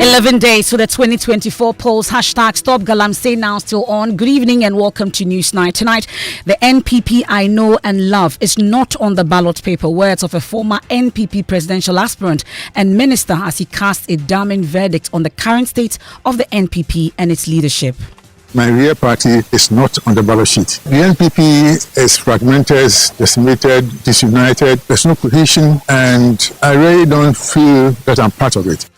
11 days to the 2024 polls. Hashtag Stop Galamsey now still on. Good evening and welcome to News Night. Tonight, the NPP I know and love is not on the ballot paper. Words of a former NPP presidential aspirant and minister as he casts a damning verdict on the current state of the NPP and its leadership. My real party is not on the ballot sheet. The NPP is fragmented, decimated, disunited. There's no cohesion, and I really don't feel that I'm part of it.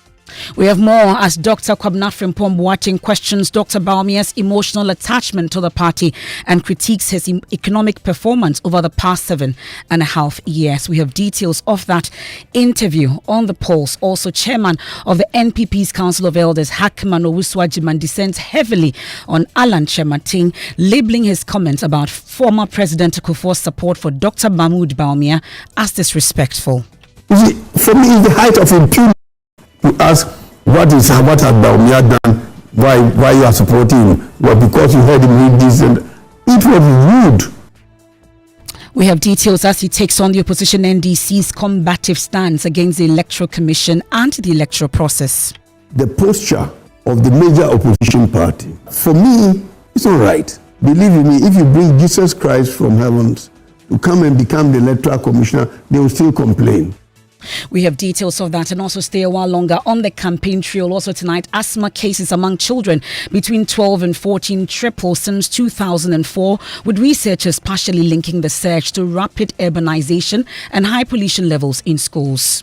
We have more as Dr. Frimpong Boateng questions Dr. Bawumia's emotional attachment to the party and critiques his economic performance over the past 7.5 years. We have details of that interview on the polls. Also, chairman of the NPP's Council of Elders, Hackman Owusu-Agyemang, dissents heavily on Alan Kyerematen, labeling his comments about former President Kufuor's support for Dr. Mahmoud Bawumia as disrespectful. For me, it's the height of impunity. You ask, what has Bawumia done? Why you are supporting him? Well, because you heard him read this, and it was rude. We have details as he takes on the opposition NDC's combative stance against the Electoral Commission and the electoral process. The posture of the major opposition party, for me, it's all right. Believe me, if you bring Jesus Christ from heavens to come and become the Electoral Commissioner, they will still complain. We have details of that and also stay a while longer on the campaign trail. Also tonight, asthma cases among children between 12 and 14 tripled since 2004, with researchers partially linking the surge to rapid urbanization and high pollution levels in schools.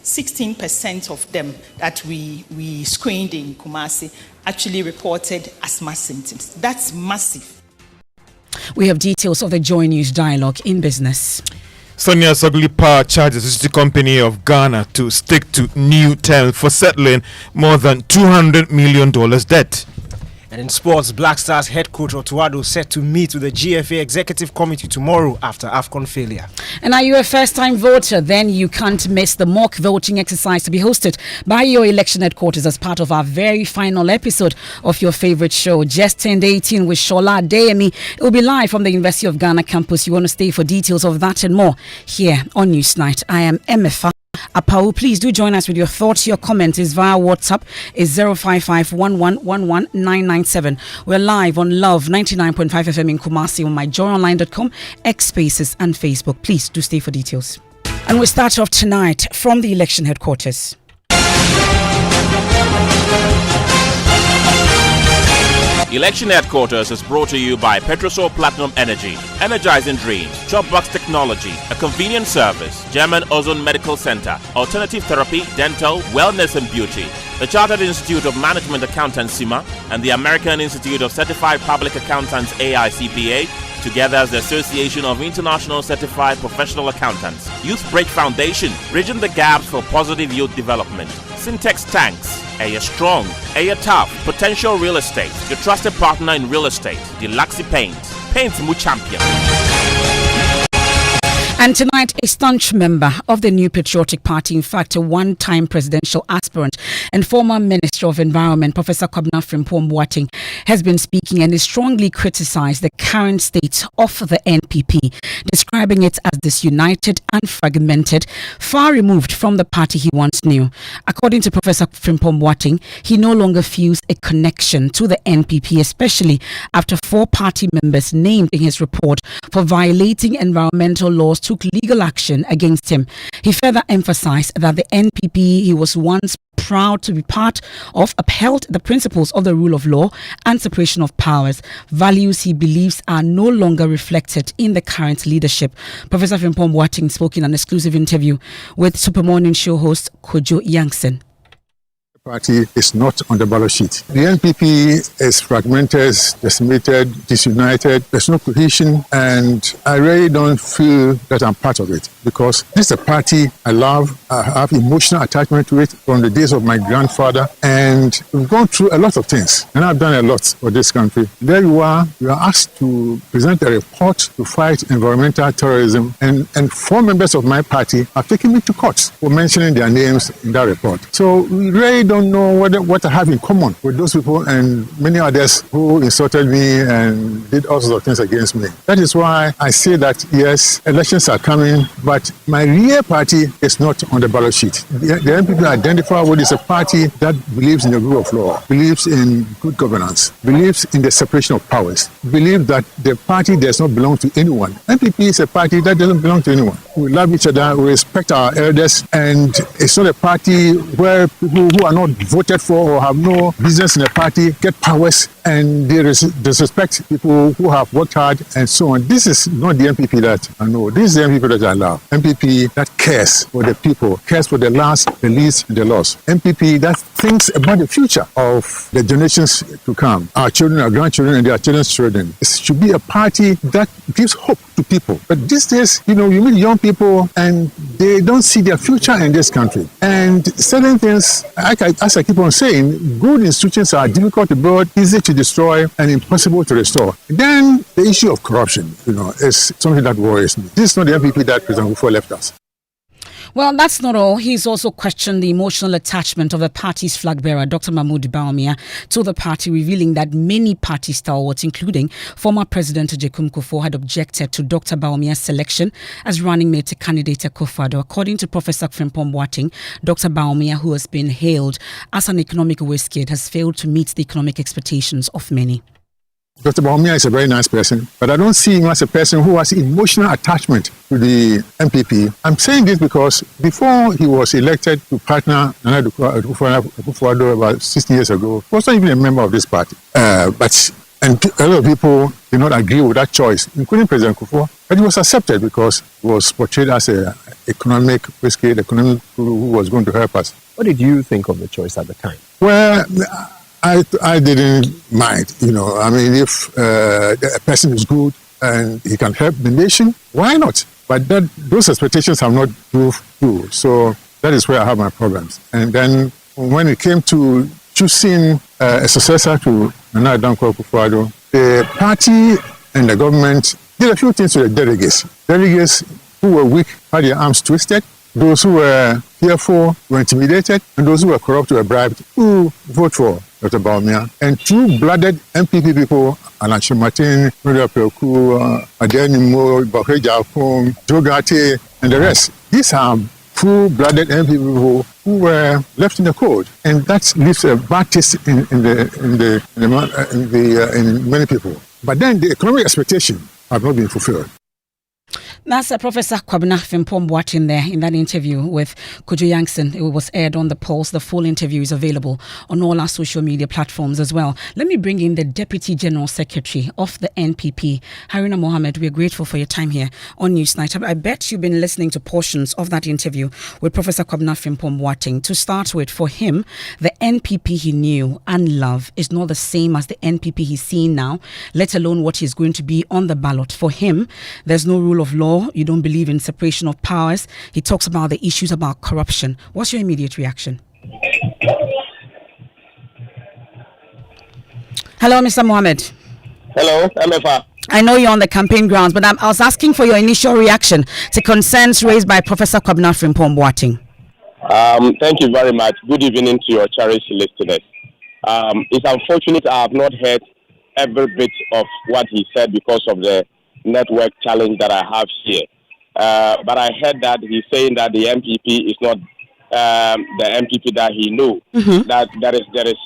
16% of them that we screened in Kumasi actually reported asthma symptoms. That's massive. We have details of the JoyNews dialogue in business. Sonia Soglipa charges the City Company of Ghana to stick to new terms for settling more than $200 million debt. And in sports, Black Stars head coach Otuado set to meet with the GFA Executive Committee tomorrow after AFCON failure. And are you a first-time voter? Then you can't miss the mock voting exercise to be hosted by your election headquarters as part of our very final episode of your favorite show, Just Turned 18 with Shola Adeyemi. It will be live from the University of Ghana campus. You want to stay for details of that and more here on News Night. I am Emefa Apau. Please do join us with your thoughts. Your comments is via WhatsApp is 05511119997. We're live on Love 99.5 FM in Kumasi on myjoyonline.com, X Spaces and Facebook. Please do stay for details. And we start off tonight from the election headquarters. Election Headquarters is brought to you by Petrosol Platinum Energy, Energizing Dreams, Chopbox Technology, a convenient service, German Ozone Medical Center, Alternative Therapy, Dental, Wellness and Beauty, the Chartered Institute of Management Accountants (CIMA), and the American Institute of Certified Public Accountants (AICPA), together as the Association of International Certified Professional Accountants. Youth Bridge Foundation, bridging the gaps for positive youth development. Syntex Tanks, Air Strong, Air Tough, Potential Real Estate, your trusted partner in real estate. Deluxe Paint, Paint Mu Champion. And tonight, a staunch member of the New Patriotic Party, in fact, a one-time presidential aspirant and former Minister of Environment, Professor Frimpong Boateng, has been speaking and has strongly criticized the current state of the NPP, describing it as disunited and fragmented, far removed from the party he once knew. According to Professor Frimpong Boateng, he no longer feels a connection to the NPP, especially after 4 party members named in his report for violating environmental laws took legal action against him. He further emphasized that the NPP he was once proud to be part of upheld the principles of the rule of law and separation of powers, values he believes are no longer reflected in the current leadership. Professor Frimpong Boateng spoke in an exclusive interview with Super Morning Show host Kojo Yankson. Party is not on the ballot sheet. The NPP is fragmented, decimated, disunited. There's no cohesion, and I really don't feel that I'm part of it because this is a party I love. I have emotional attachment to it from the days of my grandfather, and we've gone through a lot of things, and I've done a lot for this country. There you are asked to present a report to fight environmental terrorism, and 4 members of my party have taken me to court for mentioning their names in that report. So we really don't know what I have in common with those people and many others who insulted me and did all sorts of things against me. That is why I say that, yes, elections are coming, but my real party is not on the ballot sheet. The NPP identify what is a party that believes in the rule of law, believes in good governance, believes in the separation of powers, believes that the party does not belong to anyone. NPP is a party that doesn't belong to anyone. We love each other, we respect our elders, and it's not a party where people who are not voted for or have no business in the party get powers and they disrespect people who have worked hard and so on. This is not the NPP that I know. This is the NPP that I love. NPP that cares for the people, cares for the last, the least, and the lost. NPP that thinks about the future of the generations to come, our children, our grandchildren, and their children's children. It should be a party that gives hope to people. But these days, you meet young people and they don't see their future in this country. And certain things, as I keep on saying, good institutions are difficult to build, easy to destroy, and impossible to restore. Then the issue of corruption, is something that worries me. This is not the NPP that President Kufuor left us. Well, that's not all. He's also questioned the emotional attachment of the party's flag bearer, Dr. Mahmoud Bawumia, to the party, revealing that many party stalwarts, including former President Jacob Kufuor, had objected to Dr. Bawumia's selection as running mate candidate Akufo-Addo. According to Professor Frimpong Boateng, Dr. Bawumia, who has been hailed as an economic wizkid, has failed to meet the economic expectations of many. Dr. Bawumia is a very nice person, but I don't see him as a person who has emotional attachment to the NPP. I'm saying this because before he was elected to partner Nana Akufo-Addo about 16 years ago, he wasn't even a member of this party. And a lot of people did not agree with that choice, including President Kufuor. But it was accepted because he was portrayed as an economic wizkid, economic guru who was going to help us. What did you think of the choice at the time? Well, I didn't mind, if a person is good and he can help the nation, why not? But those expectations have not proved true. So that is where I have my problems. And then when it came to choosing a successor to Nana Akufo-Addo, the party and the government did a few things to the delegates. Delegates who were weak had their arms twisted. Those who were fearful were intimidated, and those who were corrupt were bribed to vote for Dr. Bawumia. And true-blooded NPP people, Alan Martin, Maria Peoku, Adenimo, Bakre Jalpong, Jogate, and the rest. These are true-blooded NPP people who were left in the cold, and that leaves a bad taste in many people. But then the economic expectation have not been fulfilled. That's Professor Frimpong Boateng there in that interview with Kojo Yankson. It was aired on the Pulse. The full interview is available on all our social media platforms as well. Let me bring in the Deputy General Secretary of the NPP, Haruna Mohammed. We're grateful for your time here on Newsnight. I bet you've been listening to portions of that interview with Professor Frimpong Boateng. To start with, for him, the NPP he knew and loved is not the same as the NPP he's seeing now, let alone what is going to be on the ballot. For him, there's no rule of law. You don't believe in separation of powers. He talks about the issues about corruption. What's your immediate reaction? Hello, Mr. Mohammed. Hello, MFA. I know you're on the campaign grounds, but I was asking for your initial reaction to concerns raised by Professor Frimpong Boateng. Thank you very much. Good evening to your cherished listeners. It's unfortunate I have not heard every bit of what he said because of the network challenge that I have here. But I heard that he's saying that the MPP is not the MPP that he knew. Mm-hmm. That there is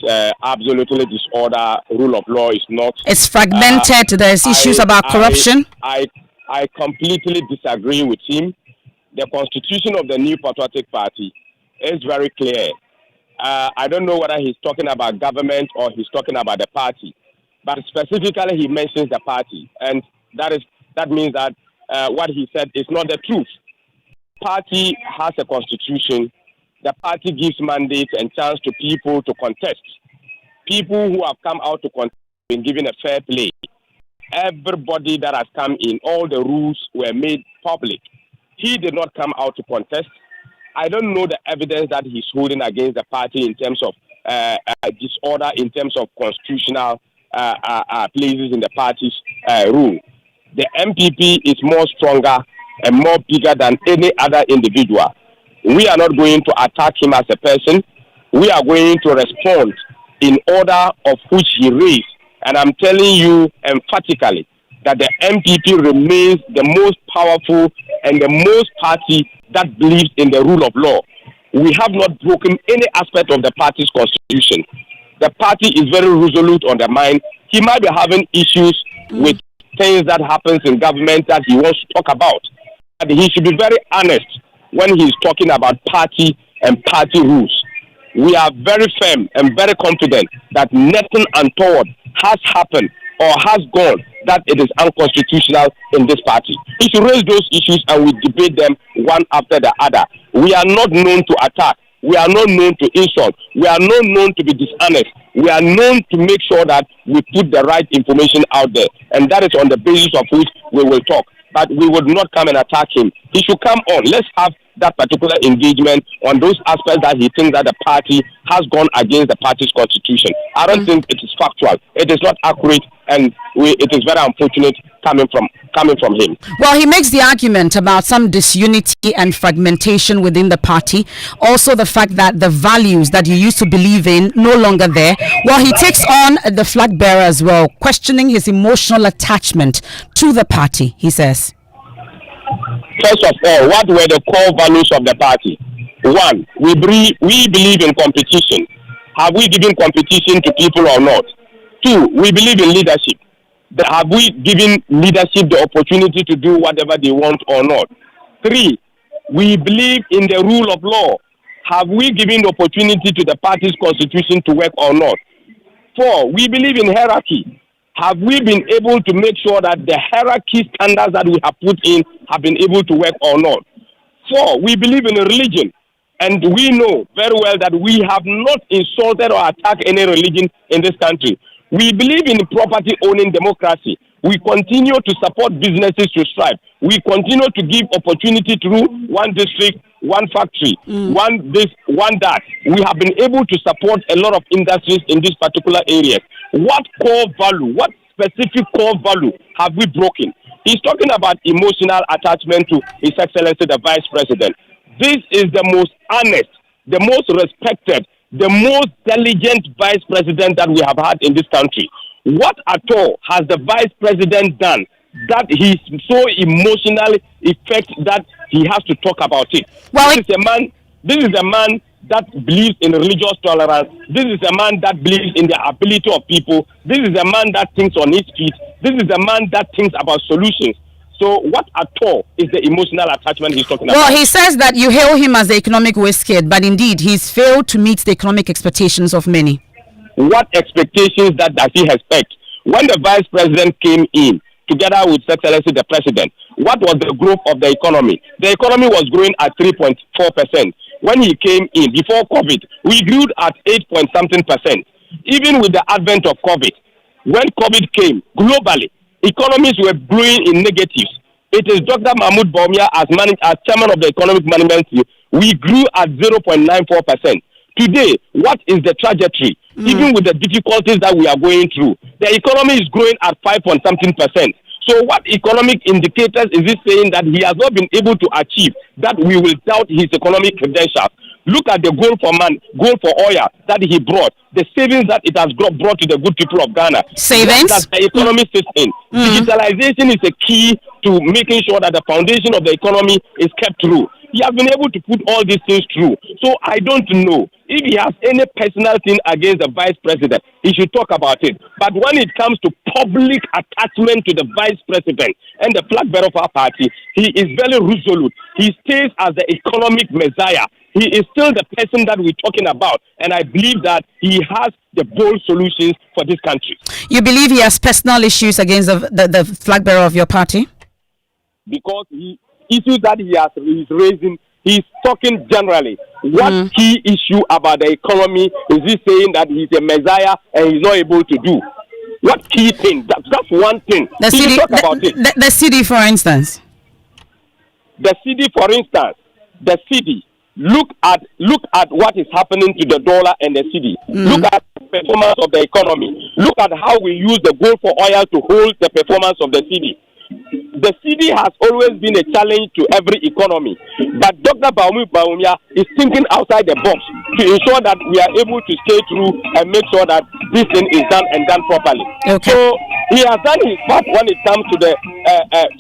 absolutely disorder, rule of law is not. It's fragmented. There's issues about corruption. I completely disagree with him. The constitution of the New Patriotic Party is very clear. I don't know whether he's talking about government or he's talking about the party, but specifically he mentions the party, and that means that what he said is not the truth. Party has a constitution. The party gives mandates and chance to people to contest. People who have come out to contest have been given a fair play. Everybody that has come in, all the rules were made public. He did not come out to contest. I don't know the evidence that he's holding against the party in terms of disorder, in terms of constitutional places in the party's rule. The MPP is more stronger and more bigger than any other individual. We are not going to attack him as a person. we are going to respond in order of which he raised. And I'm telling you emphatically that the NPP remains the most powerful and the most party that believes in the rule of law. We have not broken any aspect of the party's constitution. The party is very resolute on the mind. He might be having issues with things that happens in government that he wants to talk about. But he should be very honest when he's talking about party and party rules. We are very firm and very confident that nothing untoward has happened or has gone that it is unconstitutional in this party. He should raise those issues and we debate them one after the other. We are not known to attack. We are not known to insult. We are not known to be dishonest. We are known to make sure that we put the right information out there. And that is on the basis of which we will talk. But we would not come and attack him. He should come on. Let's have that particular engagement on those aspects that he thinks that the party has gone against the party's constitution. I don't think it is factual. It is not accurate, and it is very unfortunate coming from him. Well, he makes the argument about some disunity and fragmentation within the party. Also, the fact that the values that you used to believe in no longer there. Well, he takes on the flag bearer as well, questioning his emotional attachment to the party, he says. First of all, what were the core values of the party? One, we believe in competition. Have we given competition to people or not? Two, we believe in leadership. Have we given leadership the opportunity to do whatever they want or not? Three, we believe in the rule of law. Have we given the opportunity to the party's constitution to work or not? Four, we believe in hierarchy. Have we been able to make sure that the hierarchy standards that we have put in have been able to work or not? Four, we believe in a religion. And we know very well that we have not insulted or attacked any religion in this country. We believe in property owning democracy. We continue to support businesses to strive. We continue to give opportunity through one district, one factory, one this, one that. We have been able to support a lot of industries in these particular areas. What core value, what specific core value have we broken? He's talking about emotional attachment to His Excellency the Vice President. This is the most honest, the most respected, the most diligent Vice President that we have had in this country. What at all has the Vice President done that he's so emotionally affected that he has to talk about it? Well, this is a man that believes in religious tolerance. This is a man that believes in the ability of people. This is a man that thinks on his feet. This is a man that thinks about solutions. So what at all is the emotional attachment he's talking about? Well, he says that you hail him as the economic whiz kid, but indeed he's failed to meet the economic expectations of many. What expectations that does he expect? When the Vice President came in, together with His Excellency the President, what was the growth of the economy? The economy was growing at 3.4%. When he came in, before COVID, we grew at 8-something%. Even with the advent of COVID, when COVID came, globally, economies were growing in negatives. It is Dr. Mahmoud Bawumia as chairman of the Economic Management Team, we grew at 0.94%. Today, what is the trajectory? Even with the difficulties that we are going through, the economy is growing at 5-something%. So what economic indicators is it saying that he has not been able to achieve that we will doubt his economic credentials? Look at the goal for oil that he brought, the savings that it has brought to the good people of Ghana. Savings? That the economy sits in. Digitalization is a key to making sure that the foundation of the economy is kept true. He has been able to put all these things through. So I don't know if he has any personal thing against the Vice President. He should talk about it. But when it comes to public attachment to the Vice President and the flag bearer of our party, he is very resolute. He stays as the economic messiah. He is still the person that we're talking about. And I believe that he has the bold solutions for this country. You believe he has personal issues against the flag bearer of your party? Because issues that he's raising, he's talking generally. What key issue about the economy is he saying that he's a messiah and he's not able to do? What key thing? That's one thing. The city, for instance. The city, for instance. The city. Look at what is happening to the dollar and the city. Look at the performance of the economy. Look at how we use the gold for oil to hold the performance of the city. the CD has always been a challenge to every economy. But Dr. Bawumia is thinking outside the box to ensure that we are able to stay through and make sure that this thing is done and done properly. Okay. So he has done his part when it comes to the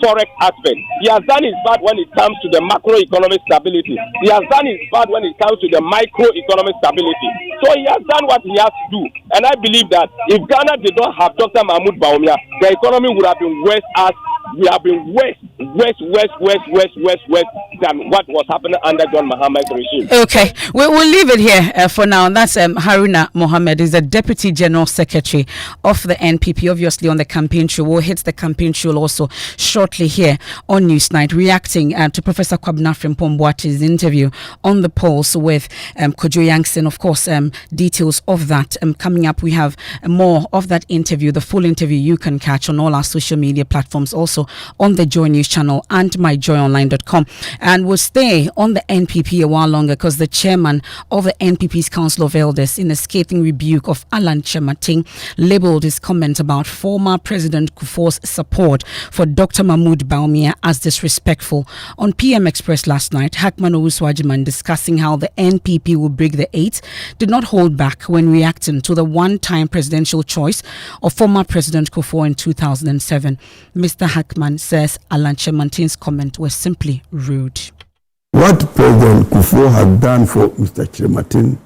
forex aspect. He has done his part when it comes to the macroeconomic stability. He has done his part when it comes to the microeconomic stability. So he has done what he has to do. And I believe that if Ghana did not have Dr. Mahmoud Bawumia, the economy would have been worse as we have been worse than what was happening under John Mahama's regime. Okay, we'll leave it here for now. And that's Haruna Mohammed, is the Deputy General Secretary of the NPP, obviously on the campaign trail. We'll hit the campaign trail also shortly here on Newsnight, reacting to Professor Kwabena Frimpong Boateng's interview on the polls with Kojo Yankson. Of course, details of that coming up. We have more of that interview. The full interview you can catch on all our social media platforms, also on the JoyNews channel and myjoyonline.com. And we'll stay on the NPP a while longer because the chairman of the NPP's Council of Elders, in a scathing rebuke of Alan Chemating, labelled his comment about former President Kufuor's support for Dr. Mahmoud Bawumia as disrespectful. On PM Express last night, Hackman Owusu-Agyemang, discussing how the NPP will break the eight, did not hold back when reacting to the one-time presidential choice of former President Kufuor in 2007. Mr. Hackman says Alan Chemating's comment was simply rude. What President Kufuor has done for Mr. Chemating,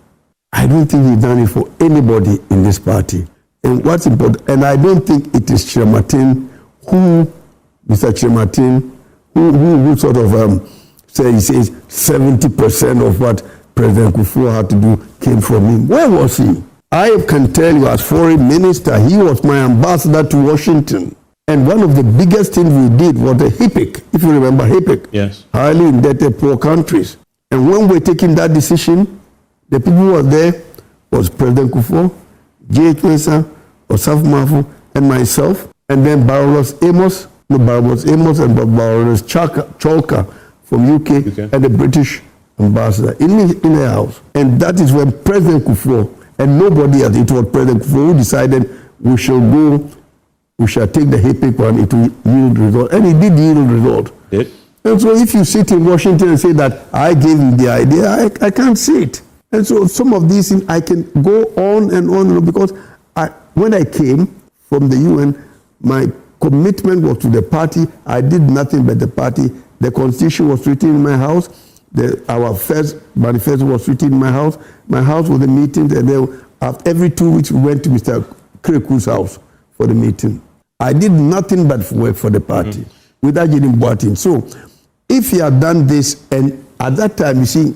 I don't think he's done it for anybody in this party. And what's important, and I don't think it is Chemating who sort of says 70% of what President Kufuor had to do came from him. Where was he? I can tell you, as foreign minister, he was my ambassador to Washington. And one of the biggest things we did was the HIPIC, if you remember HIPIC. Yes. Highly indebted poor countries. And when we're taking that decision, the people who were there was President Kufuor, J.H. Mensah, Osaf Mafu, and myself, and then Baroness Amos and Baroness Chalker from UK, and the British ambassador in the house. And that is when President Kufuor, and nobody else, it was President Kufuor who decided we shall take the HIPIC one, it will yield result. And it did yield result. And so if you sit in Washington and say that I gave him the idea, I can't see it. And so some of these things I can go on and on, because when I came from the UN, my commitment was to the party. I did nothing but the party. The constitution was written in my house. Our first manifesto was written in my house. My house was the meeting, and then every 2 weeks we went to Mr. Kreku's house for the meeting. I did nothing but work for the party without getting bought in. So if he had done this, and at that time, you see,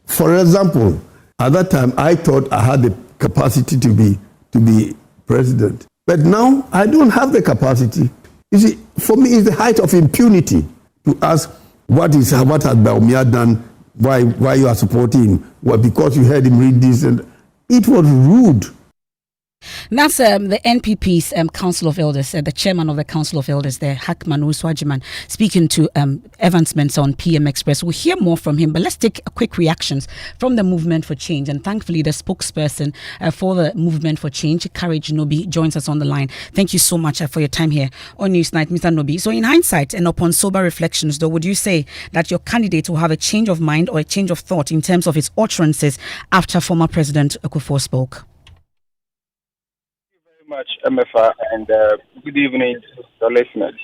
for example, at that time I thought I had the capacity to be president. But now I don't have the capacity. You see, for me, it's the height of impunity to ask what has Bawumia done, why you are supporting him. Well, because you heard him read this, and it was rude. That's the NPP's Council of Elders, the chairman of the Council of Elders there, Hackman Owusu-Agyemang, speaking to Evans Mensah on PM Express. We'll hear more from him, but let's take a quick reactions from the Movement for Change. And thankfully, the spokesperson for the Movement for Change, Courage Nobi, joins us on the line. Thank you so much for your time here on Newsnight, Mr. Nobi. So in hindsight and upon sober reflections, though, would you say that your candidate will have a change of mind or a change of thought in terms of its utterances after former President Kufuor spoke? Much, MFA, and good evening to the listeners.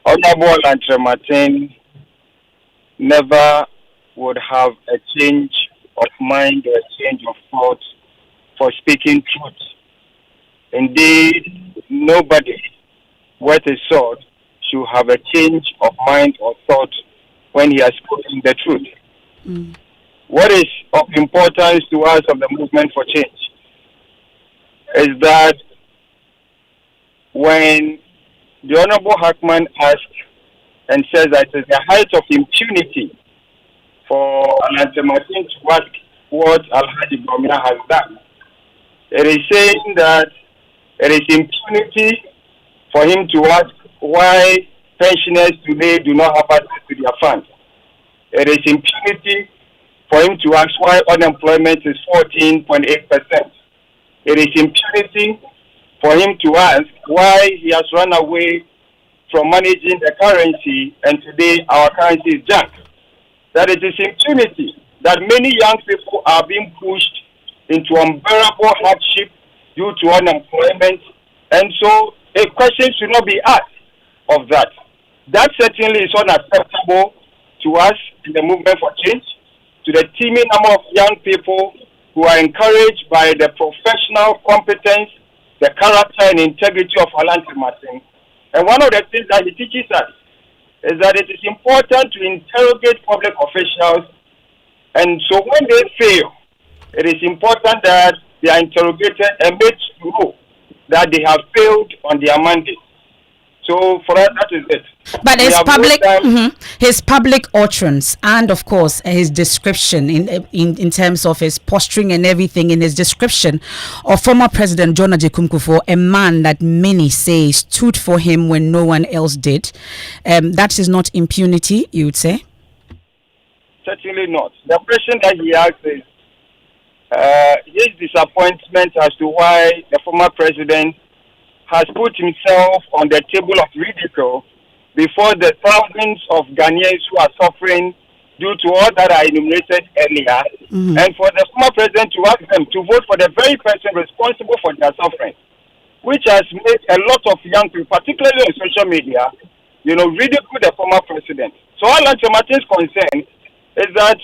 Honorable Alan Chemating never would have a change of mind or a change of thought for speaking truth. Indeed, nobody worth a sword should have a change of mind or thought when he has spoken the truth. What is of importance to us of the Movement for Change is that when the Honorable Hackman asked and says that it is the height of impunity for Alan Chemating to ask what Alhaji Bawumia has done, it is saying that it is impunity for him to ask why pensioners today do not have access to their funds. It is impunity for him to ask why unemployment is 14.8%. It is impunity for him to ask why he has run away from managing the currency, and today our currency is junk. That it is impunity that many young people are being pushed into unbearable hardship due to unemployment, and so a question should not be asked of that. That certainly is unacceptable to us in the movement for change, to the teeming number of young people who are encouraged by the professional competence, the character and integrity of Alan Martin. And one of the things that he teaches us is that it is important to interrogate public officials, and so when they fail, it is important that they are interrogated and made to know that they have failed on their mandate. So for us, that is it. But his public utterance and of course his description in terms of his posturing and everything, in his description of former President John Agyekum Kufuor, a man that many say stood for him when no one else did, that is not impunity, you would say? Certainly not. The question that he asks is his disappointment as to why the former president has put himself on the table of ridicule before the thousands of Ghanaians who are suffering due to all that I enumerated earlier, and for the former president to ask them to vote for the very person responsible for their suffering, which has made a lot of young people, particularly on social media, ridicule the former president. So all Martin's concern is that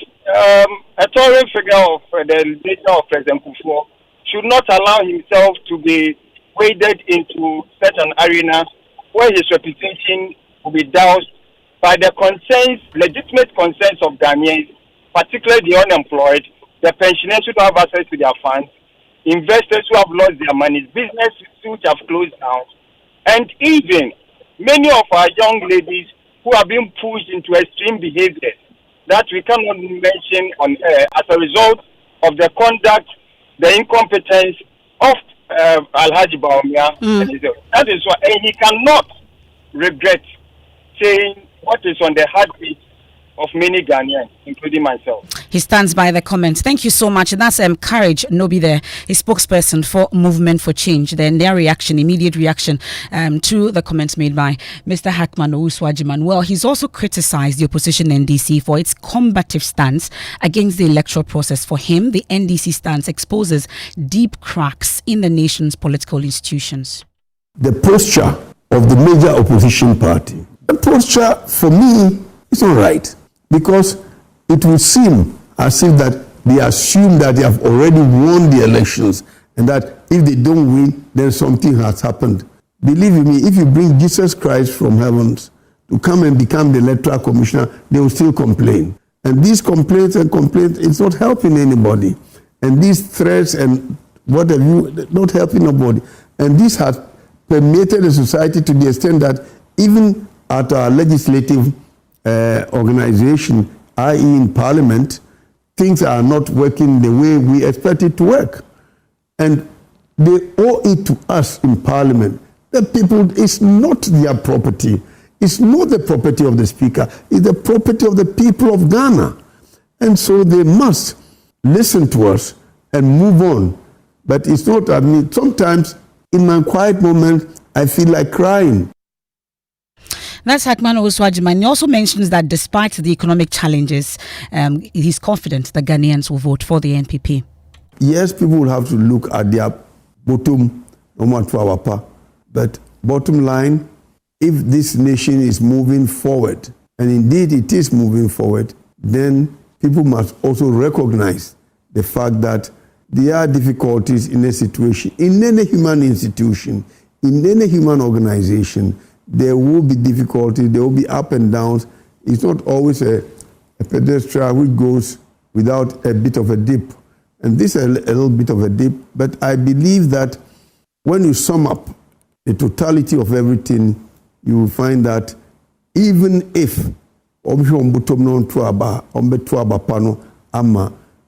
a towering figure of the nature of President Kufuor should not allow himself to be waded into such an arena where his reputation will be doused by the concerns, legitimate concerns of Ghanaians, particularly the unemployed, the pensioners who don't have access to their funds, investors who have lost their money, businesses which have closed down, and even many of our young ladies who are being pushed into extreme behaviors that we cannot mention on air as a result of the conduct, the incompetence of Alhaji Bawumia. That is why he cannot regret saying what is on the heartbeat of many Ghanaians, including myself. He stands by the comments. Thank you so much. And that's Courage Nobi there, a spokesperson for Movement for Change. Then their immediate reaction to the comments made by Mr. Hackman Owusu-Agyeman. Well, he's also criticized the opposition NDC for its combative stance against the electoral process. For him, the NDC stance exposes deep cracks in the nation's political institutions. The posture of the major opposition party, the posture for me is not right, because it will seem as if that they assume that they have already won the elections and that if they don't win, then something has happened. Believe me, if you bring Jesus Christ from heavens to come and become the electoral commissioner, they will still complain. And these complaints, it's not helping anybody. And these threats and what have you, not helping nobody. And this has permeated the society to the extent that even at our legislative organization, i.e. in Parliament, things are not working the way we expect it to work. And they owe it to us in Parliament. The people, it's not their property. It's not the property of the Speaker. It's the property of the people of Ghana. And so they must listen to us and move on. But it's not, sometimes in my quiet moment, I feel like crying. That's Hackman Owusu-Agyeman. He also mentions that despite the economic challenges, he's confident the Ghanaians will vote for the NPP. Yes, people will have to look at their bottom, but bottom line, if this nation is moving forward, and indeed it is moving forward, then people must also recognize the fact that there are difficulties in a situation, in any human institution, in any human organization. There will be difficulties, there will be up and downs. It's not always a pedestrian which goes without a bit of a dip. And this is a little bit of a dip, but I believe that when you sum up the totality of everything, you will find that even if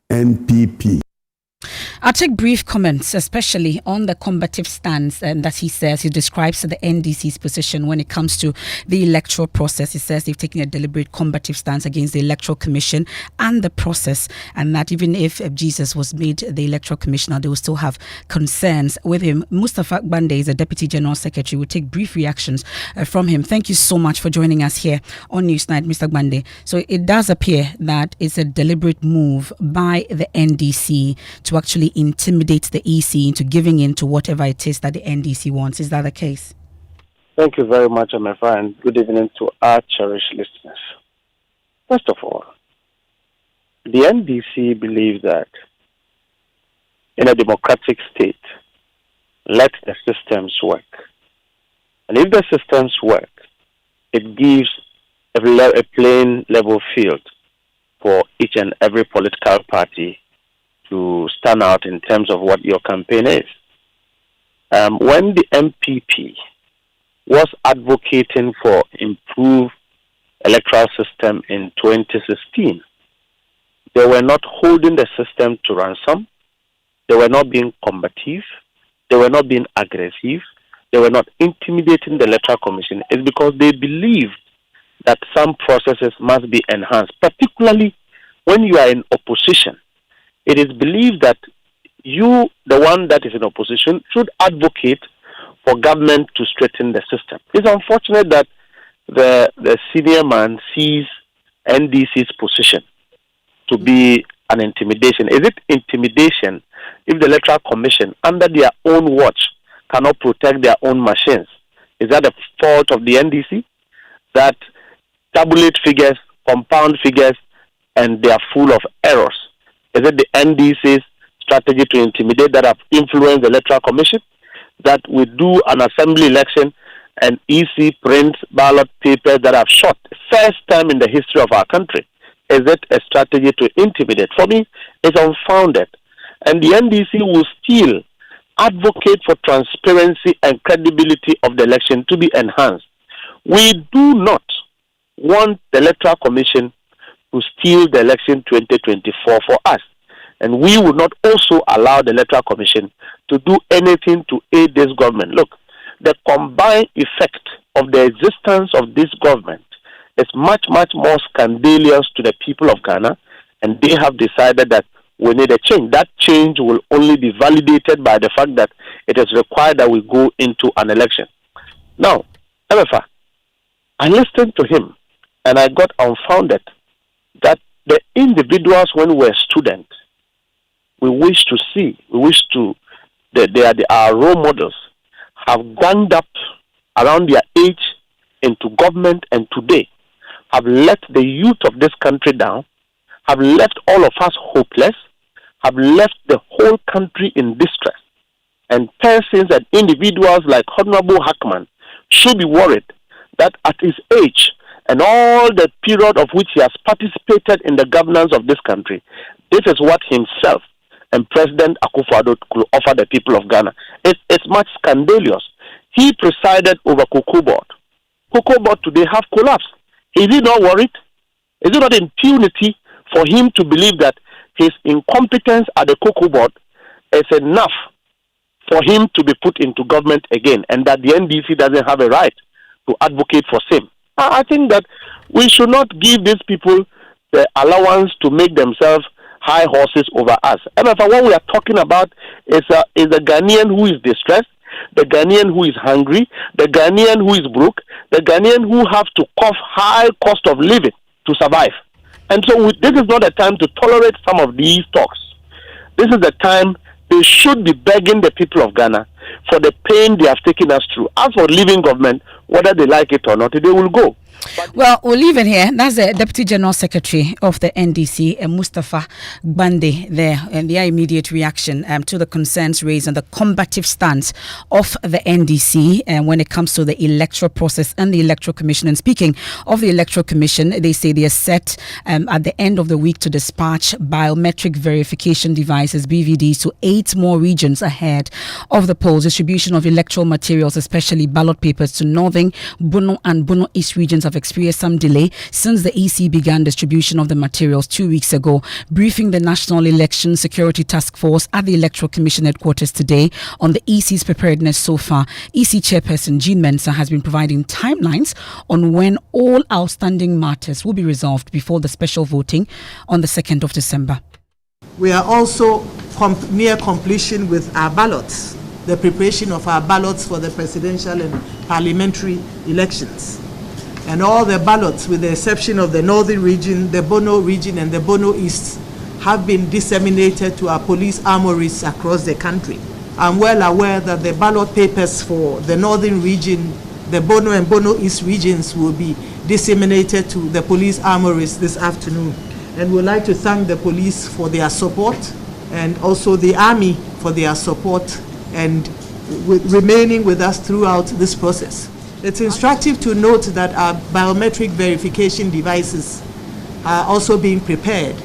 NPP. I'll take brief comments, especially on the combative stance that he describes the NDC's position when it comes to the electoral process. He says they've taken a deliberate combative stance against the Electoral Commission and the process, and that even if Jesus was made the Electoral Commissioner, they will still have concerns with him. Mustafa Gbande is a Deputy General Secretary. We'll take brief reactions from him. Thank you so much for joining us here on Newsnight, Mr. Gbande. So it does appear that it's a deliberate move by the NDC to actually intimidate the EC into giving in to whatever it is that the NDC wants. Is that the case? Thank you very much, my friend. Good evening to our cherished listeners. First of all, the NDC believes that in a democratic state, let the systems work. And if the systems work, it gives a plain level field for each and every political party to stand out in terms of what your campaign is. When the NPP was advocating for improved electoral system in 2016, they were not holding the system to ransom. They were not being combative. They were not being aggressive. They were not intimidating the Electoral Commission. It's because they believed that some processes must be enhanced, particularly when you are in opposition. It is believed that you, the one that is in opposition, should advocate for government to straighten the system. It's unfortunate that the senior man sees NDC's position to be an intimidation. Is it intimidation if the Electoral Commission, under their own watch, cannot protect their own machines? Is that the fault of the NDC? That tabulate figures, compound figures, and they are full of errors. Is it the NDC's strategy to intimidate that have influenced the Electoral Commission? That we do an assembly election and EC prints ballot papers that have shot first time in the history of our country? Is it a strategy to intimidate? For me, it's unfounded. And the NDC will still advocate for transparency and credibility of the election to be enhanced. We do not want the Electoral Commission to steal the election 2024 for us. And we will not also allow the Electoral Commission to do anything to aid this government. Look, the combined effect of the existence of this government is much, much more scandalous to the people of Ghana, and they have decided that we need a change. That change will only be validated by the fact that it is required that we go into an election. Now, MFA, I listened to him, and I got unfounded that the individuals, when we were students, they are our role models, have ganged up around their age into government, and today have let the youth of this country down, have left all of us hopeless, have left the whole country in distress. And persons and individuals like Honorable Hackman should be worried that at his age and all the period of which he has participated in the governance of this country, this is what himself and President Akufo-Addo could offer the people of Ghana. It's much scandalous. He presided over Cocoa Board. Cocoa Board today have collapsed. Is he not worried? Is it not impunity for him to believe that his incompetence at the Cocoa Board is enough for him to be put into government again, and that the NDC doesn't have a right to advocate for same? I think that we should not give these people the allowance to make themselves high horses over us. And what we are talking about is a Ghanaian who is distressed, the Ghanaian who is hungry, the Ghanaian who is broke, the Ghanaian who have to cough high cost of living to survive. And so this is not a time to tolerate some of these talks. This is the time they should be begging the people of Ghana for the pain they have taken us through. As for leaving government, whether they like it or not, they will go. Well, we'll leave it here. That's the Deputy General Secretary of the NDC, Mustafa Gbande, there, and their immediate reaction to the concerns raised and the combative stance of the NDC when it comes to the electoral process and the Electoral Commission. And speaking of the Electoral Commission, they say they are set at the end of the week to dispatch biometric verification devices, BVDs, to 8 more regions ahead of the poll. polls, distribution of electoral materials, especially ballot papers, to Northern, Bono and Bono East regions have experienced some delay since the EC began distribution of the materials 2 weeks ago. Briefing the National Election Security Task Force at the Electoral Commission headquarters today on the EC's preparedness so far, EC Chairperson Jean Mensah has been providing timelines on when all outstanding matters will be resolved before the special voting on the 2nd of December. We are also near completion with our ballots, the preparation of our ballots for the presidential and parliamentary elections. And all the ballots, with the exception of the Northern region, the Bono region, and the Bono East, have been disseminated to our police armories across the country. I'm well aware that the ballot papers for the Northern region, the Bono and Bono East regions will be disseminated to the police armories this afternoon. And we'd like to thank the police for their support and also the army for their support and remaining with us throughout this process. It's instructive to note that our biometric verification devices are also being prepared,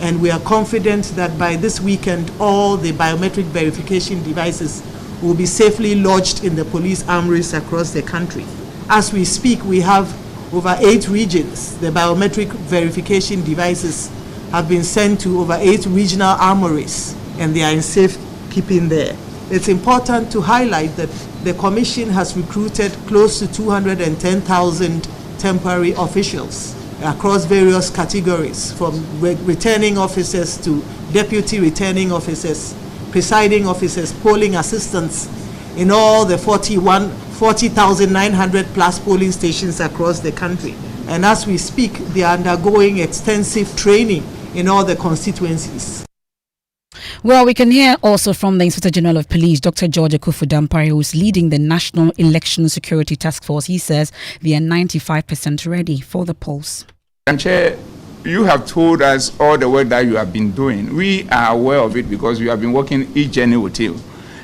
and we are confident that by this weekend all the biometric verification devices will be safely lodged in the police armories across the country. As we speak, we have over 8 regions. The biometric verification devices have been sent to over 8 regional armories, and they are in safe keeping there. It's important to highlight that the Commission has recruited close to 210,000 temporary officials across various categories, from returning officers to deputy returning officers, presiding officers, polling assistants in all the 40,900 plus polling stations across the country. And as we speak, they are undergoing extensive training in all the constituencies. Well, we can hear also from the Inspector General of Police, Dr. George Ekufu-Dampare, who is leading the National Election Security Task Force. He says they are 95% ready for the polls. And Chair, you have told us all the work that you have been doing. We are aware of it because we have been working each journey with you.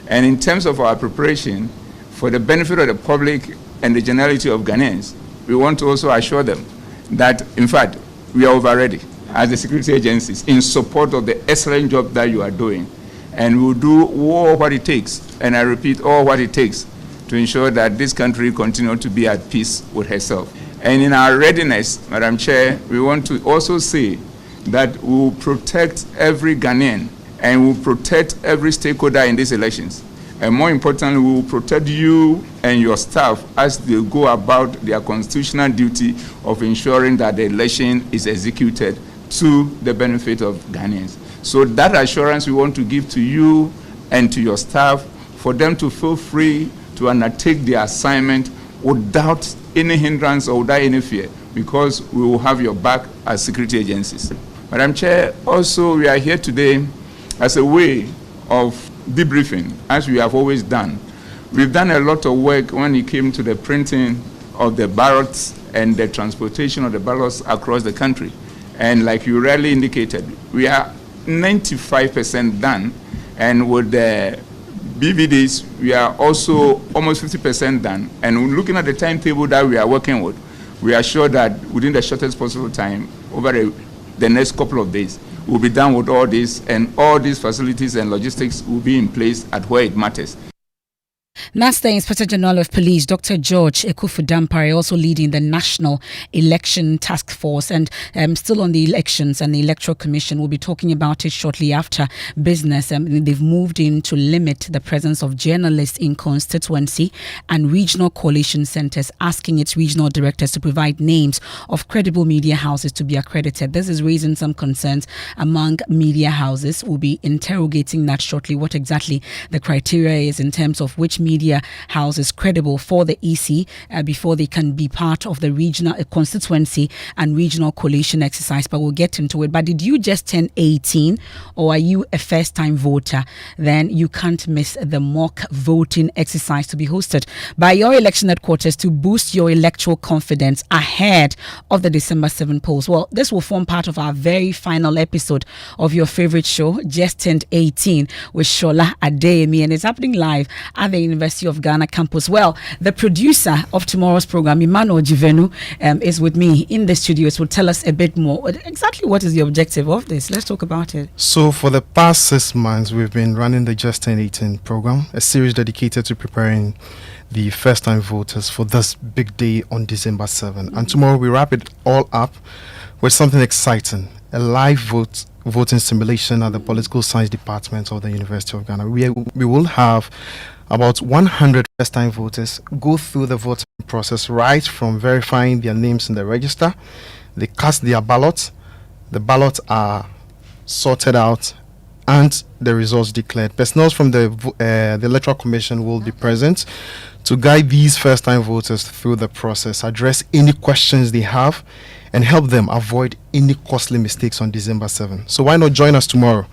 And in terms of our preparation, for the benefit of the public and the generality of Ghanaians, we want to also assure them that, in fact, we are over ready as the security agencies in support of the excellent job that you are doing. And we'll do all what it takes, and I repeat, all what it takes to ensure that this country continues to be at peace with herself. And in our readiness, Madam Chair, we want to also say that we will protect every Ghanaian and we will protect every stakeholder in these elections. And more importantly, we will protect you and your staff as they go about their constitutional duty of ensuring that the election is executed to the benefit of Ghanaians. So that assurance we want to give to you and to your staff for them to feel free to undertake their assignment without any hindrance or without any fear, because we will have your back as security agencies. Madam Chair, also we are here today as a way of debriefing, as we have always done. We've done a lot of work when it came to the printing of the ballots and the transportation of the ballots across the country. And like you rightly indicated, we are 95% done, and with the BVDs, we are also almost 50% done. And looking at the timetable that we are working with, we are sure that within the shortest possible time, over the next couple of days, we'll be done with all this, and all these facilities and logistics will be in place at where it matters. That's the Inspector General of Police, Dr. George Ekufu-Dampare, also leading the National Election Task Force. And still on the elections and the Electoral Commission, we'll be talking about it shortly after business. They've moved in to limit the presence of journalists in constituency and regional coalition centres, asking its regional directors to provide names of credible media houses to be accredited. This is raising some concerns among media houses. We'll be interrogating that shortly, what exactly the criteria is in terms of which media house is credible for the EC before they can be part of the regional constituency and regional coalition exercise. But we'll get into it. But did you just turn 18 or are you a first-time voter? Then you can't miss the mock voting exercise to be hosted by your election headquarters to boost your electoral confidence ahead of the December 7 polls. Well, this will form part of our very final episode of your favorite show, Just Turned 18, with Shola Adeyemi, and it's happening live at the University University of Ghana campus. Well, the producer of tomorrow's program, Emmanuel Jivenu, is with me in the studios. Will tell us a bit more. Exactly what is the objective of this? Let's talk about it. So for the past 6 months, we've been running the Just Turn 18 program, a series dedicated to preparing the first-time voters for this big day on December 7. And tomorrow we wrap it all up with something exciting, a live voting simulation at the Political Science Department of the University of Ghana. We will have about 100 first-time voters go through the voting process, right from verifying their names in the register. They cast their ballots. The ballots are sorted out and the results declared. Personnel from the Electoral Commission will be present to guide these first-time voters through the process, address any questions they have, and help them avoid any costly mistakes on December 7. So why not join us tomorrow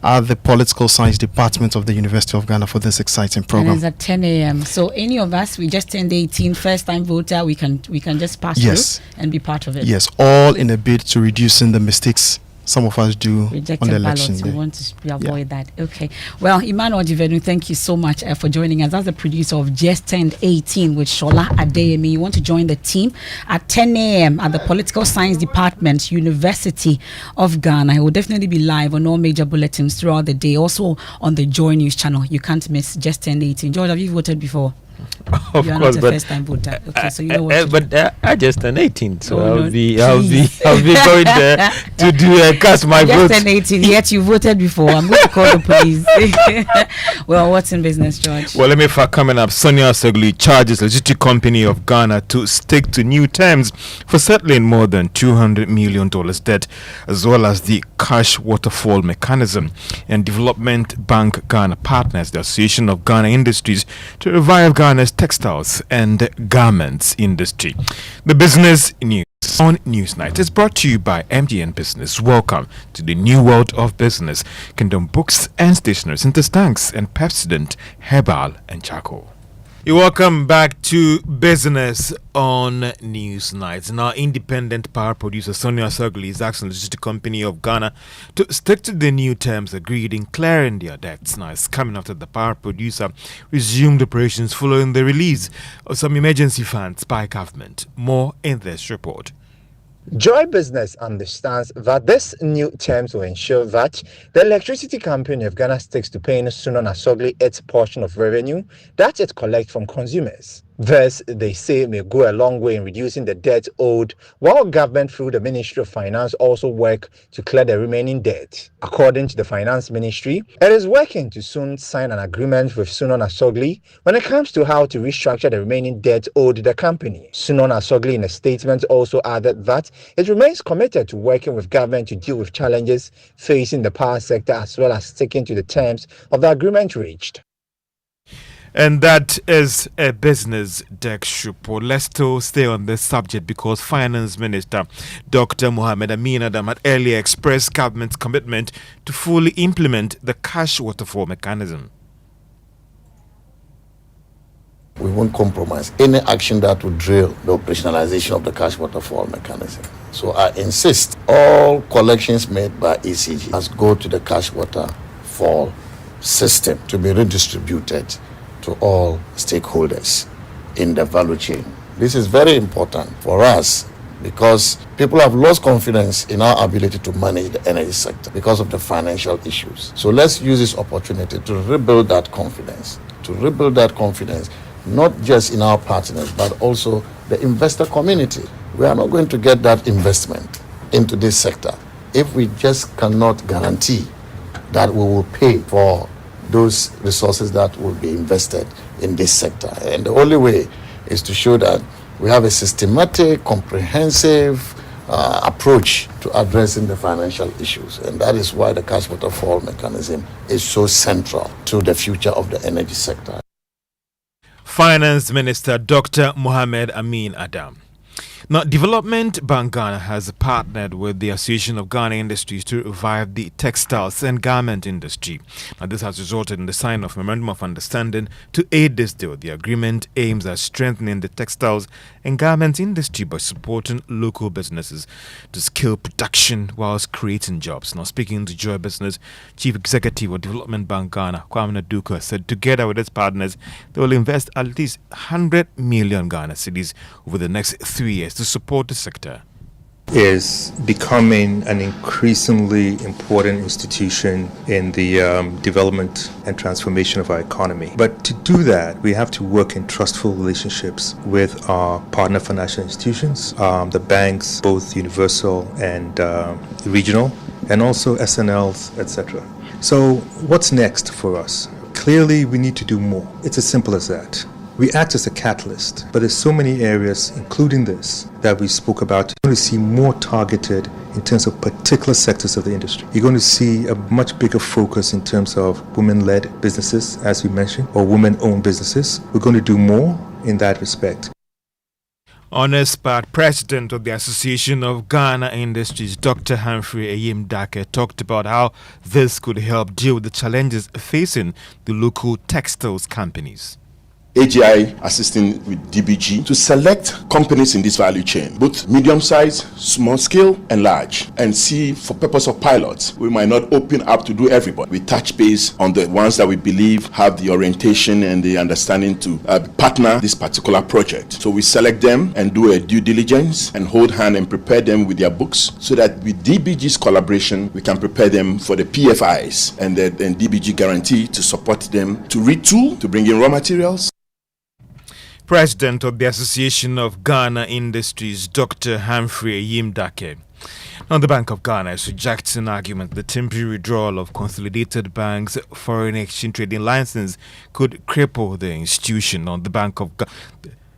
at the Political Science Department of the University of Ghana for this exciting program? And it's at 10 a.m. So any of us, we just turned 18, first-time voter, we can just pass Yes. through and be part of it. Yes, all in a bid to reducing the mistakes some of us do Rejected on the election ballots. day. We want to avoid that. Okay. Well, Emmanuel Jivenu, thank you so much for joining us. As the producer of Just Turned 18 with Shola Adeyemi. You want to join the team at 10 a.m. at the Political Science Department, University of Ghana. It will definitely be live on all major bulletins throughout the day. Also on the JoyNews channel. You can't miss Just Turned 18. George, have you voted before? Of you are course, not a first-time voter. Okay, so you know what but I just turned 18, so Oh, I'll no, be please. going there to do cast my vote. Just turned 18, yet you voted before. I'm going to call the police. Well, what's in business, George? Well, let me for coming up. Sonia Sogli charges the Logistic Company of Ghana to stick to new terms for settling more than $200 million debt, as well as the cash waterfall mechanism. And Development Bank Ghana partners the Association of Ghana Industries to revive Ghana's textiles and garments industry. The business news on Newsnight is brought to you by MGN Business. Welcome to the new world of business. Kingdom Books and Stationery, Interstanks and Pepsodent, Herbal and Charcoal. You're welcome back to Business on Newsnight. Now, independent power producer Sonia Sogli is asking the Logistic Company of Ghana to stick to the new terms agreed in clearing their debts. Now, it's coming after the power producer resumed operations following the release of some emergency funds by government. More in this report. Joy Business understands that this new terms will ensure that the Electricity Company of Ghana sticks to paying Sunon Asogli its portion of revenue that it collects from consumers. This, they say, may go a long way in reducing the debt owed, while government through the Ministry of Finance also work to clear the remaining debt. According to the Finance Ministry, it is working to soon sign an agreement with Sunon Asogli when it comes to how to restructure the remaining debt owed the company. Sunon Asogli in a statement also added that it remains committed to working with government to deal with challenges facing the power sector as well as sticking to the terms of the agreement reached. And that is a business desk report. Let's still stay on this subject because Finance Minister Dr. Mohamed Amin Adam had earlier expressed government's commitment to fully implement the cash waterfall mechanism. We won't compromise any action that would drill the operationalization of the cash waterfall mechanism. So I insist all collections made by ECG must go to the cash waterfall system to be redistributed to all stakeholders in the value chain. This is very important for us because people have lost confidence in our ability to manage the energy sector because of the financial issues. So let's use this opportunity to rebuild that confidence, not just in our partners, but also the investor community. We are not going to get that investment into this sector if we just cannot guarantee that we will pay for those resources that will be invested in this sector. And the only way is to show that we have a systematic, comprehensive approach to addressing the financial issues. And that is why the cash waterfall mechanism is so central to the future of the energy sector. Finance Minister Dr. Mohamed Amin Adam. Now, Development Bank Ghana has partnered with the Association of Ghana Industries to revive the textiles and garment industry. Now, this has resulted in the sign of memorandum of understanding to aid this deal. The agreement aims at strengthening the textiles and garment industry by supporting local businesses to scale production whilst creating jobs. Now, speaking to Joy Business, Chief Executive of Development Bank Ghana, Kwame Duka, said together with its partners, they will invest at least 100 million Ghana cedis over the next 3 years to support the sector. Is becoming an increasingly important institution in the development and transformation of our economy. But to do that, we have to work in trustful relationships with our partner financial institutions, the banks, both universal and regional, and also SNLs, etc. So what's next for us? Clearly, we need to do more. It's as simple as that. We act as a catalyst, but there's so many areas, including this, that we spoke about. You're going to see more targeted in terms of particular sectors of the industry. You're going to see a much bigger focus in terms of women-led businesses, as we mentioned, or women-owned businesses. We're going to do more in that respect. Honest but President of the Association of Ghana Industries, Dr. Humphrey Ayim Dake, talked about how this could help deal with the challenges facing the local textiles companies. AGI assisting with DBG to select companies in this value chain, both medium size, small scale, and large, and see for purpose of pilots. We might not open up to do everybody. We touch base on the ones that we believe have the orientation and the understanding to partner this particular project. So we select them and do a due diligence and hold hand and prepare them with their books so that with DBG's collaboration, we can prepare them for the PFIs and DBG guarantee to support them to retool, to bring in raw materials. President of the Association of Ghana Industries, Dr. Humphrey Ayim Dake. Now, the Bank of Ghana is rejecting argument the temporary withdrawal of Consolidated Bank's foreign exchange trading license could cripple the institution. On the Bank of Ghana,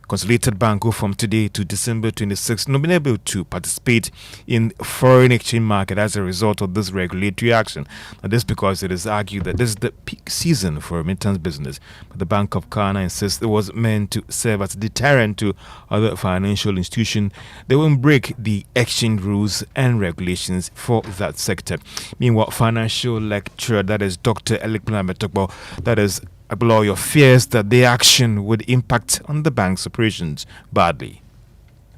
Consolidated Bank, who from today to December 26 not been able to participate in foreign exchange market as a result of this regulatory action. Now, this because it is argued that this is the peak season for remittance business. But the Bank of Ghana insists it was meant to serve as a deterrent to other financial institutions. They won't break the exchange rules and regulations for that sector. Meanwhile, financial lecturer, that is Dr. Elikpina, that is your fears that the action would impact on the bank's operations badly.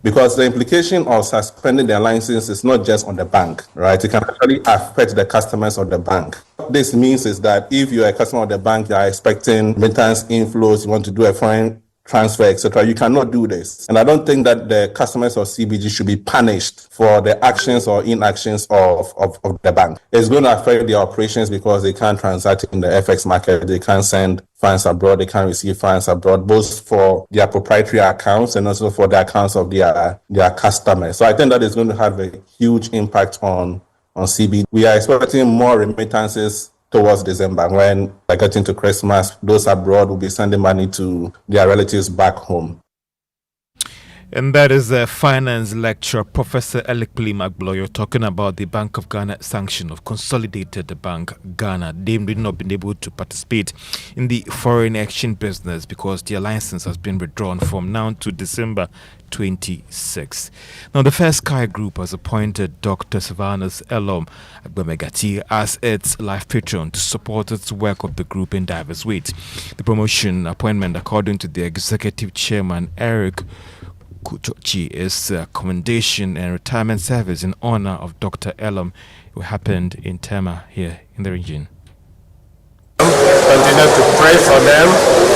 Because the implication of suspending their license is not just on the bank, right? It can actually affect the customers of the bank. What this means is that if you're a customer of the bank, you are expecting remittance inflows, you want to do a foreign transfer, etc., you cannot do this. And I don't think that the customers of CBG should be punished for the actions or inactions of the bank. It's going to affect their operations because they can't transact in the FX market, they can't send funds abroad, they can't receive funds abroad, both for their proprietary accounts and also for the accounts of their customers. So I think that is going to have a huge impact on CBG. We are expecting more remittances towards December. When I get into Christmas, those abroad will be sending money to their relatives back home. And that is a finance lecturer, Professor Elikpina Magloyo, talking about the Bank of Ghana sanction of Consolidated Bank Ghana. They've not been able to participate in the foreign exchange business because their license has been withdrawn from now to December 26. Now, the First Sky Group has appointed Dr. Sylvanus Elom Agbemegati as its life patron to support its work of the group in diverse ways. The promotion appointment, according to the executive chairman, Eric Kuchochi, is a commendation and retirement service in honor of Dr. Elom, who happened in Tema here in the region. Continue to pray for them,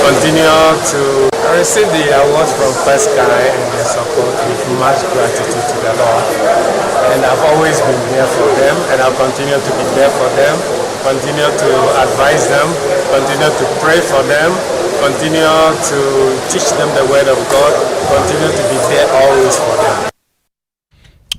continue to receive the awards from First Sky and their support with much gratitude to the Lord. And I've always been here for them, and I'll continue to be there for them, continue to advise them, continue to pray for them, continue to teach them the word of God, continue to be there always for them.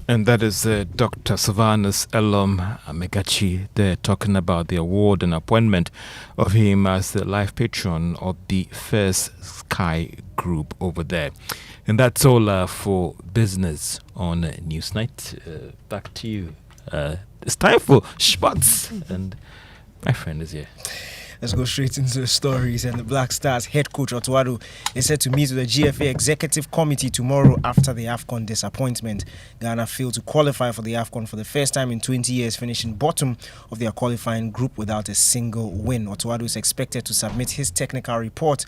And that is Dr. Sylvanus Elom Megachi there talking about the award and appointment of him as the life patron of the First Sky Group over there. And that's all for business on Newsnight. Back to you. It's time for sports, and my friend is here. Let's go straight into the stories. And the Black Stars head coach Otuado is set to meet with the GFA Executive Committee tomorrow after the AFCON disappointment. Ghana failed to qualify for the AFCON for the first time in 20 years, finishing bottom of their qualifying group without a single win. Otuado is expected to submit his technical report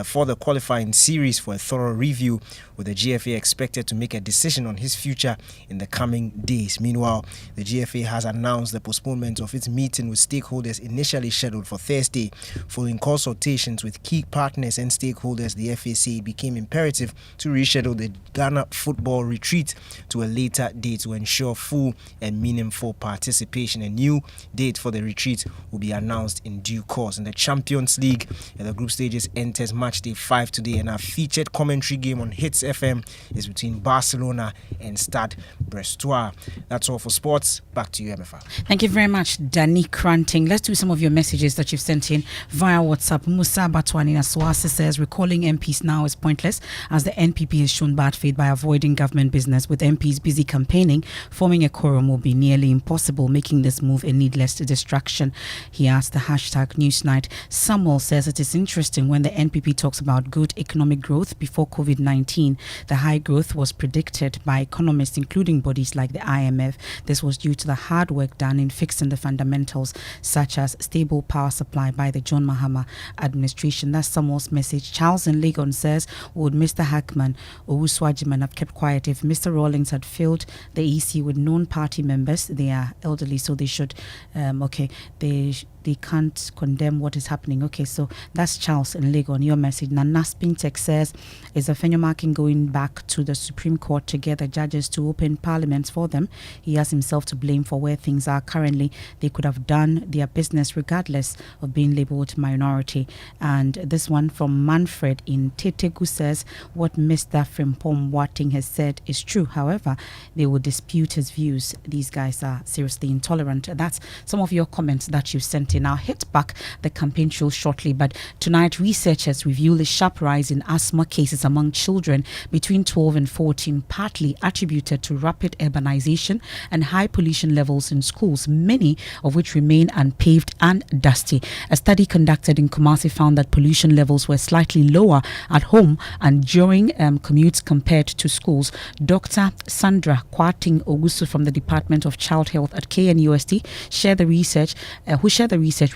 for the qualifying series for a thorough review, with the GFA expected to make a decision on his future in the coming days. Meanwhile, the GFA has announced the postponement of its meeting with stakeholders initially scheduled for Thursday. Following consultations with key partners and stakeholders, the FAC became imperative to reschedule the Ghana football retreat to a later date to ensure full and meaningful participation. A new date for the retreat will be announced in due course. In the Champions League, the group stages enters match day 5 today, and our featured commentary game on Hits FM is between Barcelona and Stade Brestois. That's all for sports. Back to you, MFR. Thank you very much, Danny Cranting. Let's do some of your messages that you've sent in via WhatsApp. Musa Batwani Naswase says recalling MPs now is pointless as the NPP has shown bad faith by avoiding government business. With MPs busy campaigning, forming a quorum will be nearly impossible, making this move a needless distraction. He asked the hashtag Newsnight. Samuel says it is interesting when the NPP talks about good economic growth before COVID-19. The high growth was predicted by economists, including bodies like the IMF. This was due to the hard work done in fixing the fundamentals, such as stable power supply by the John Mahama administration. That's Samuel's message. Charles in Legon says, would Mr. Hackman or Uswajiman have kept quiet if Mr. Rawlings had filled the EC with known party members? They are elderly, so they should, they can't condemn what is happening. Okay, so that's Charles in Legon. Your message. Nana Spintek says, is Afenyo Markin going back to the Supreme Court to get the judges to open parliaments for them? He has himself to blame for where things are currently. They could have done their business regardless of being labelled minority. And this one from Manfred in Tetegu says, what Mr. Frimpong Boateng has said is true. However, they will dispute his views. These guys are seriously intolerant. That's some of your comments that you sent in. I'll hit back the campaign trail shortly, but tonight researchers reveal a sharp rise in asthma cases among children between 12 and 14, partly attributed to rapid urbanization and high pollution levels in schools, many of which remain unpaved and dusty. A study conducted in Kumasi found that pollution levels were slightly lower at home and during commutes compared to schools. Dr. Sandra Kwating Ogusu from the Department of Child Health at KNUST shared the research,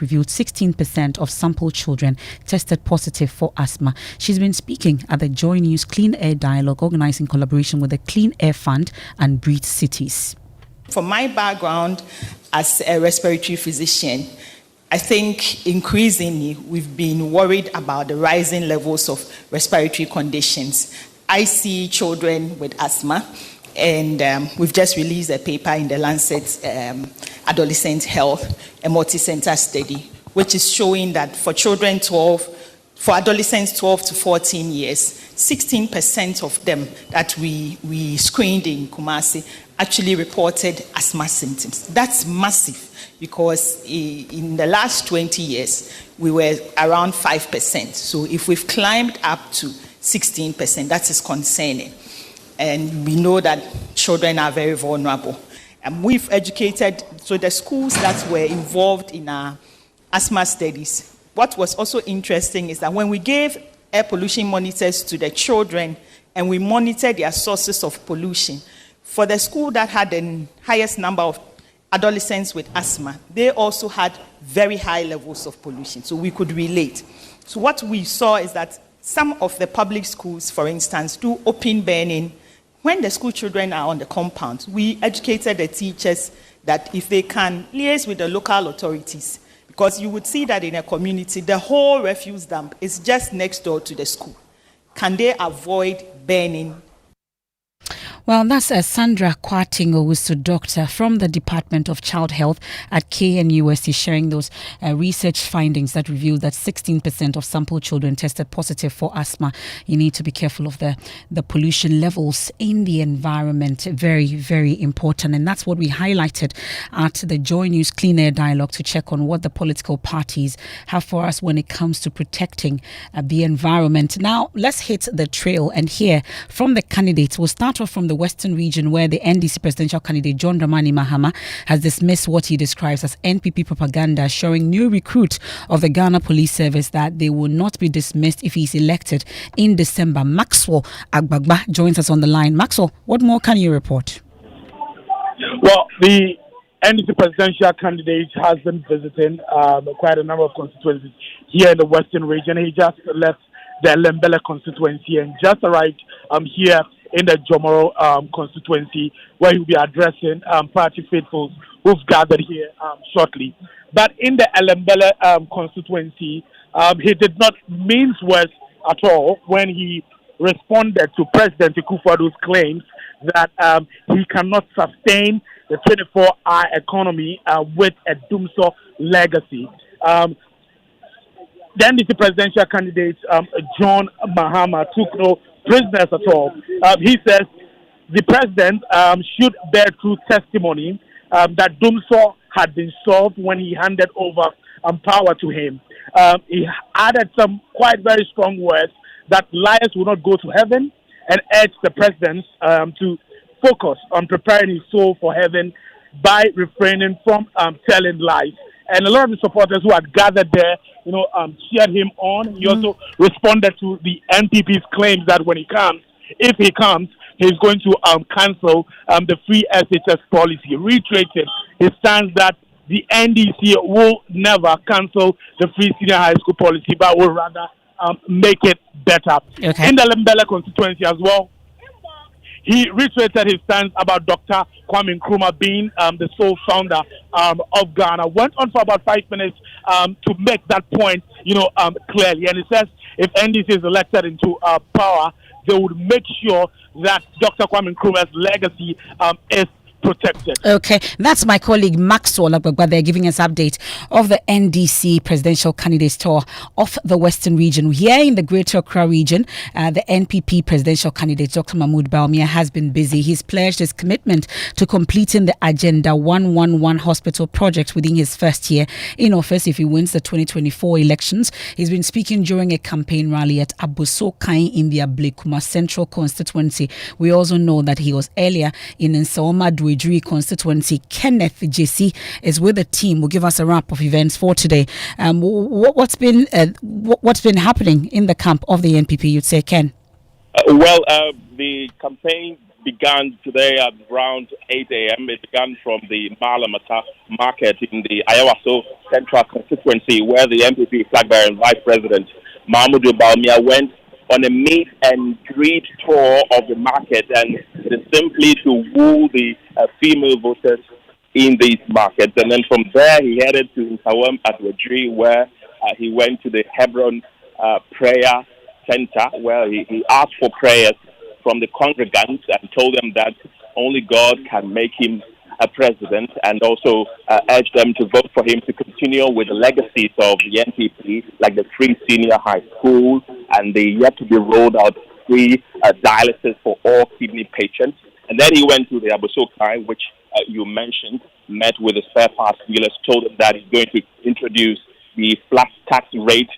revealed 16% of sampled children tested positive for asthma. She's been speaking at the JoyNews Clean Air Dialogue, organized in collaboration with the Clean Air Fund and Breathe Cities. From my background as a respiratory physician, I think increasingly we've been worried about the rising levels of respiratory conditions. I see children with asthma, and we've just released a paper in the Lancet Adolescent Health, a multi-center study, which is showing that for adolescents 12 to 14 years, 16% of them that we screened in Kumasi actually reported asthma symptoms. That's massive because in the last 20 years, we were around 5%. So if we've climbed up to 16%, that is concerning. And we know that children are very vulnerable. And we've educated, so the schools that were involved in our asthma studies, what was also interesting is that when we gave air pollution monitors to the children and we monitored their sources of pollution, for the school that had the highest number of adolescents with asthma, they also had very high levels of pollution, so we could relate. So what we saw is that some of the public schools, for instance, do open burning. When the school children are on the compound, we educated the teachers that if they can liaise with the local authorities, because you would see that in a community, the whole refuse dump is just next door to the school. Can they avoid burning? Well, that's Sandra Kwating Ogusu, doctor from the Department of Child Health at KNUST, sharing those research findings that reveal that 16% of sampled children tested positive for asthma. You need to be careful of the pollution levels in the environment. Very, very important. And that's what we highlighted at the JoyNews Clean Air Dialogue to check on what the political parties have for us when it comes to protecting the environment. Now, let's hit the trail and hear from the candidates. We'll start off from the Western region, where the NDC presidential candidate John Dramani Mahama has dismissed what he describes as NPP propaganda, showing new recruit of the Ghana Police Service that they will not be dismissed if he's elected in December. Maxwell Agbagba joins us on the line. Maxwell, what more can you report? Well, the NDC presidential candidate has been visiting quite a number of constituencies here in the Western region. He just left the Lembele constituency and just arrived here in the Jomoro constituency, where he'll be addressing party faithfuls who've gathered here shortly. But in the Lembele constituency, he did not mince words at all when he responded to President Akufo-Addo's claims that he cannot sustain the 24-hour economy with a Dumso legacy. The NDC presidential candidate, John Mahama, took no prisoners at all. He says the president should bear true testimony that Dumso had been solved when he handed over power to him. He added some quite very strong words that liars will not go to heaven, and urged the president to focus on preparing his soul for heaven by refraining from telling lies. And a lot of the supporters who had gathered there, cheered him on. He also responded to the NPP's claims that when he comes, if he comes, he's going to cancel the free SHS policy, reiterated his stance that the NDC will never cancel the free senior high school policy, but will rather make it better. Okay. In the Lembele constituency as well, he reiterated his stance about Dr. Kwame Nkrumah being the sole founder of Ghana. Went on for about 5 minutes to make that point, clearly. And he says if NDC is elected into power, they would make sure that Dr. Kwame Nkrumah's legacy is protected. Okay, that's my colleague Maxwell Agbagba there giving us update of the NDC presidential candidate tour of the Western region. Here in the Greater Accra region, the NPP presidential candidate Dr. Mahmoud Bawumia has been busy. He's pledged his commitment to completing the Agenda 111 hospital project within his first year in office if he wins the 2024 elections. He's been speaking during a campaign rally at Abosokai in the Ablekuma Central constituency. We also know that he was earlier in Nsaoma Dwejuri constituency. Kenneth JC is with the team. Will give us a wrap of events for today. What's been happening in the camp of the NPP? You'd say, Ken. The campaign began today at around 8 a.m. It began from the Malamata market in the Ayawaso Central constituency, where the NPP flag bearer and Vice President Mahmoud Bawumia went on a meet and greet tour of the market, and it is simply to woo the female voters in these markets. And then from there, he headed to Nsawam at Wajiri, where he went to the Hebron Prayer Center, where he asked for prayers from the congregants and told them that only God can make him a president, and also urged them to vote for him to continue with the legacies of the NPP, like the free senior high school and the yet to be rolled out free dialysis for all kidney patients. And then he went to the Abosokai, which you mentioned, met with the spare parts dealers, told them that he's going to introduce the flat tax rate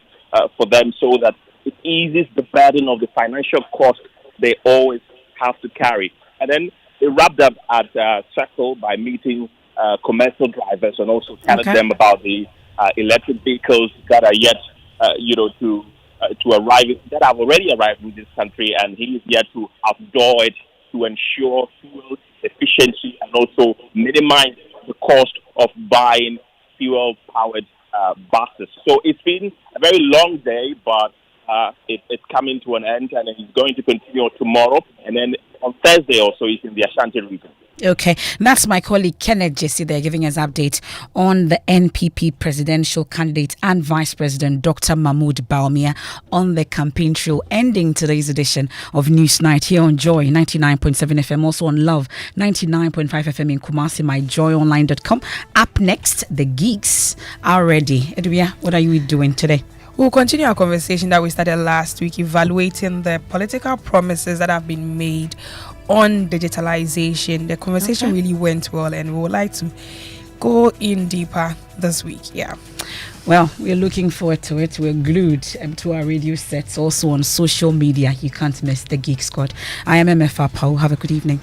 for them so that it eases the burden of the financial cost they always have to carry. And then it wrapped up at Circle by meeting commercial drivers and also telling them about the electric vehicles that are yet, to arrive, that have already arrived in this country, and he is yet to outdoor it to ensure fuel efficiency and also minimize the cost of buying fuel-powered buses. So it's been a very long day, but it's coming to an end, and it's going to continue tomorrow. And then on Thursday also, it's in the Ashanti region. Okay, that's my colleague Kenneth Jesse there giving us update on the NPP presidential candidate and Vice President Dr. Mahmoud Bawumia on the campaign trail, ending today's edition of Newsnight here on Joy 99.7 FM, also on Love 99.5 FM in Kumasi, myjoyonline.com. Up next, the geeks are ready. Edwia, what are you doing today? We'll continue our conversation that we started last week, evaluating the political promises that have been made on digitalization. The conversation really went well, and we would like to go in deeper this week. Yeah. Well, we're looking forward to it. We're glued to our radio sets, also on social media. You can't miss the Geek Squad. I am MFR Pau. Have a good evening.